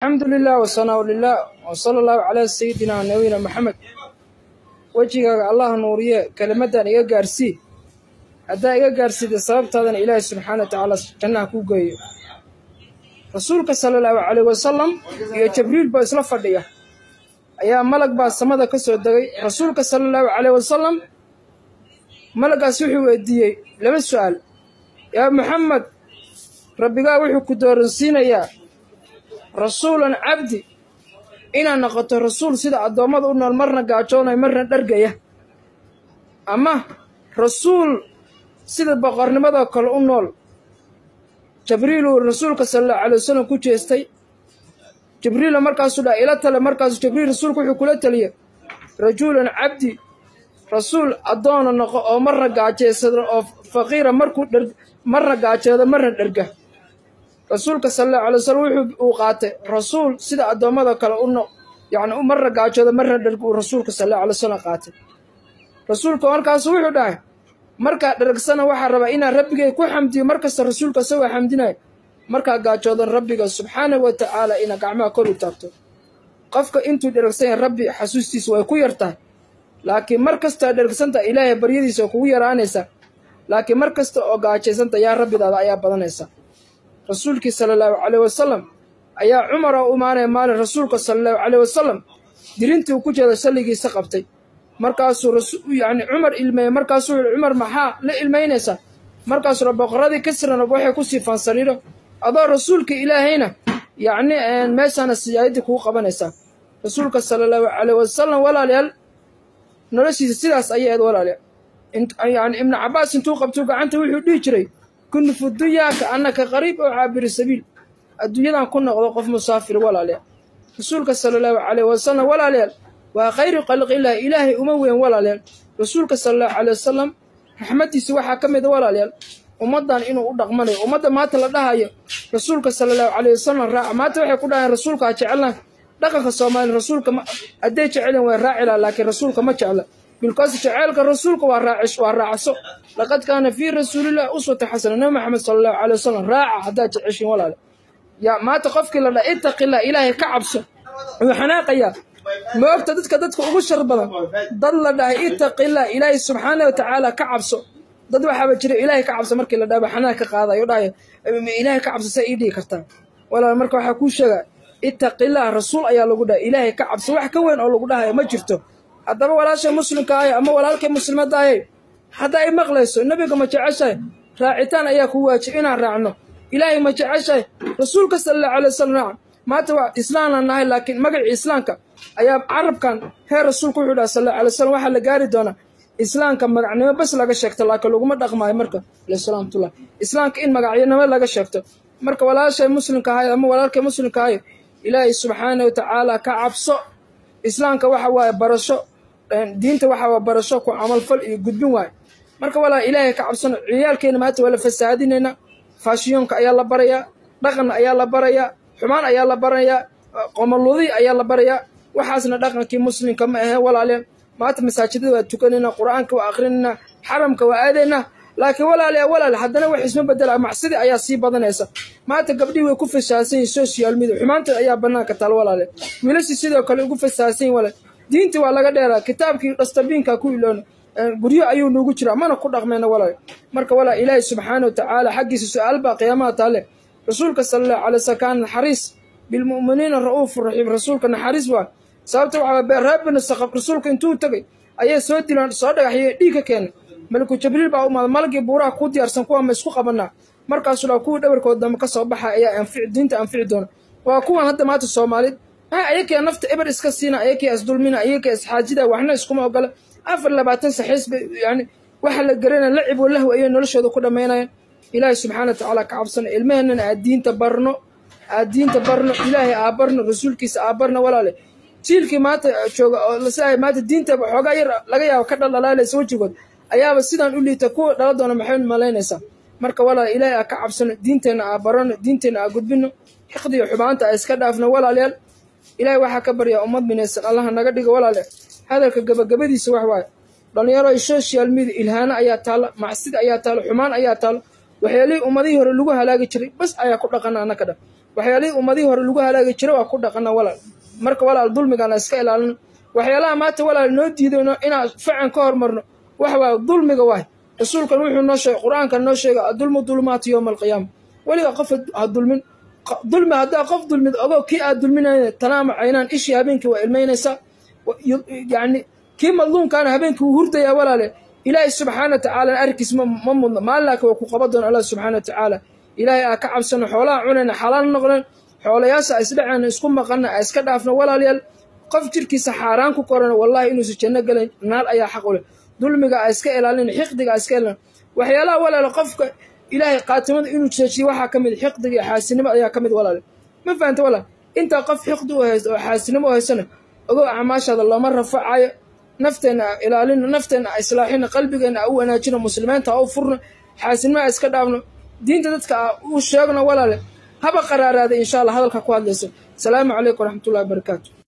الحمد لله والصلاة لله وصلى الله على سيدنا ونبينا محمد وجهك الله نوريه كلمتان إيجا قارسي هذا إيجا قارسي دي صابت هذا إله سبحانه وتعالى جنة كوغي رسولك صلى الله عليه وسلم يا جبريل بإسلا فردية أيام ملك با السماء كسو الدقي رسولك صلى الله عليه وسلم ملك سوحي وديي لما السؤال يا محمد ربك وحي كدور سينا يا رسولا عبدي إنا نقطة رسول سيدا عدومات قلنا المرنا قاعدونا مرنا درقية أما رسول سيدا بقرن ماذا قال قلنا جبريل ورسولك صلى الله عليه وسلم كوشي استي جبريل مركز دا إلا تلا مركز جبريل رسولك وحكولة تليه رجولا عبدي رسول عدونا نقطة مرنا قاعدة سيدا فقيرة مرنا قاعدة مرنا درقية رسولك صلى الله عليه وسلم وقاته رسول سيدا عدومada kale يعني مرة قاجوده مرة درق رسولك صلى الله عليه وسلم قاته رسولك markaas wuxuu dhahay marka dhargsana waxa raba ina rabbigay ku xamdiyo markaas rasuulka soo xamdinay marka gaajoodan rabbiga subhanahu wa ta'ala ina gacmaha kor u taabto qofka intuu dhargsan rabbi xasuustiisa way ku yartaa laakiin markasta dhargsanta ilaahay baryadiisa kugu yaraanaysa laakiin markasta oo gaajeysanta yaa rabbidaada ayaa badanaysa رسولك صلى الله عليه وسلم أيا عمر وأمانة مال رسولك صلى الله عليه وسلم درنتي وكجة سلقي سقبتي مركز رسول يعني عمر إلمي مركز عمر محا لا إلمينسا مركز رب قرادي كسرنا نبوحي كسي فانصريره أضع رسولك إلى هنا يعني ما سنة سيادتك هو قبنسا رسولك صلى الله عليه وسلم ولا ليال نرسي السلاس أياد ولا ليال يعني ابن عباس انتو قبتوك عنت وحدي جري كن في الدنيا كأنك غريب أو عابر السبيل الدنيا كنا قف مسافر ولا لا رسولك صلى الله عليه وسلم ولا لا وخير خلق الله إلهي أموي ولا لا رسولك صلى الله عليه وسلم رحمتي سوى حكمه ولا لا ومدان إنه أدق مني ومدان ما تلدها رسولك صلى الله عليه وسلم راع ما توحي كلها رسولك أجعلنا دقق الصومان رسولك أديت علم وراعي لكن رسولك ما جعله بالقصد جعلك رسولك والراعسو لقد كان في رسول الله أسوة حسنة نبي محمد صلى الله عليه وسلم راعى حتى تعيشين ولا لا يا ما تخافك إلا اتق الله إلهي كعبسه وحناق يا ما ابتدتك أغشر بلا ضل الله اتق الله إلهي سبحانه وتعالى كعبسه ضد وحاب جري إلهي كعبسه مركي لا دابا حناك قاضي يراي إلهي كعبسه سيدي كرتان ولا مركو حكو شغا اتق الله رسول أيا لو غدا إلهي كعبسه wax ka weyn oo lagu dhahay ma jirto hadaba walaasha muslimka ay ama walaalkay muslimada ay hada ay maqlayso nabiga ma jeceshay raacitaan ayaa ku waajib inaan raacno ilaahay ma jeceshay rasuulka sallallahu alayhi wasallam maanta waa islaamna nahay laakiin magaca islaamka ayaa carabkan heer rasuulku wuxuu dhahay sallallahu alayhi wasallam waxa la gaari doona islaamka magacnimo bas laga sheegto laakiin lagu ma dhaqmaayo marka salaamtullah islaamka in magacyada laga sheegto marka walaasha muslimka ay ama walaalkay muslimka ay ilaahay subhanahu wa ta'ala ka cabso islaamka waxa waa barasho diinta waxa waa barasho ku amal fal iyo gudbin waay marka wala ilaahay ka cabsano ciyaalkeena maanta wala fasaadinayna faashiyonka ayaa la baraya dhaqan ayaa la baraya xumaan ayaa la baraya qomaludi ayaa la baraya waxaasna dhaqankii muslimka ma aha walaaleen maanta masaajidada waa tukanayna quraanka waa aqrinayna xaramka waa aadayna laakiin walaal haddana wax isma bedela macsidi ayaa sii badanaysa maanta gabdhii way ku fasaasan social media xumaanta ayaa banaanka taal walaal wiilasha sidoo kale ugu fasaasan walaal diinta waa laga dheeraa kitaabkii dhastabiinka ku iloon guryo ayuu noogu jira mana ku dhaqmeena walaal marka walaal ilaahay subhanahu wa ta'ala xaqiisa su'aal ba qiyaamaha taale rasuulka sallallahu alayhi wasallam xariis bil mu'miniina ra'uufur rahiim rasuulka xariis waa sababta waxa rabbina saqaf rasuulka intuu tagay ayay soo dilaan soo dhagaxay dhiiga keenay ملك جبريل بقى ملك بورا كودي أرسن كوا مسكو قبلنا مركز لو كود دبر كود دم كسر بحا يا أنفع دينت أنفع دون وكوا هذا ما تصومالي أيك يا نفط إبر إسكسينا أيك يا أسدول منا أيك يا إسحاجدا وإحنا إسكوما وقال أفر لبعتن سحيس يعني وحل جرينا لعب وله أيه نلش هذا كله مينا إلهي سبحانه وتعالى كعبسنا المهن الدين تبرنا إلهي أبرنا رسول كيس أبرنا ولا له تيل ما تشوق لسه ما الدين تبع حاجة لقيا وكذا لا لا سوتش يقول ayaaba sidaan u liita ku dhala doona maxay malaynaysa marka walaal ilaahay ka cabsano diinteena barano diinteena gudbino xaqdiyo xubaanta iska dhaafno walaal ilaahay waxa ka barya ummad minaysan Allah naga dhigo walaal hadalka gabagabadiisa wax waay dhalinyaro social media ilhaana ayaa taal macsid ayaa taal xumaan ayaa taal waxyeelay ummadii hore lagu halaagi jiray bas ayaa ku dhaqanaa anaka waxyaalihii ummadihii hore lagu halaagi jiray waa ku dhaqana walaal marka walaal dulmigana iska ilaalin waxyaalaha maanta walaal noo diidayno inaan fican ka hormarno wax waa dulmiga waay rasuulkan wuxuu noo sheegay quraankan noo sheegay adulmu dulmaatu yawma alqiyaama waliga qof ha dulmin dulmi haddaa qof dulmid ogo kii aad dulminayna tanaama caynaan ishii habeenkii waa ilmaynaysaa yani kii madluumkaana habeenkii wuu hurdayaa walaale ilaahay subxaana wa tacaala arkiis ma mudno maalinlaaka waa ku qaba doona allah subxaana wa tacaala ilaahay aa ka cabsano xoolaha cunayna xalaal noqdeen xoolayaasha isdhacayna isku maqanna aa iska dhaafna walaalayaal qof jirkiisa xaaraan ku korana wallahi inuusan janno galayn naar ayaa xaq u leh dulmiga aa iska ilaalin xiqdiga aa iska ilaalin waxyaalaha walaale qofka ilaahay qaatimada inuu jeejiyo waxaa ka mid xiqdiga iyo xaasinimo ayaa ka mid walaale ma fahanta walaal intaa qof xiqdi u haysto oo xaasinimo u haysana ogow acmaashaada looma rafacayo nafteena ilaalino nafteena islaaxino qalbigeena u wanaajino muslimiinta u furno xaasinimo iska dhaafno diinta dadka u sheegno walaale haba qaraaraada insha Allah hadalka ku hadlayso salaamu calaykum waraxmatullaahi wabarakaatuh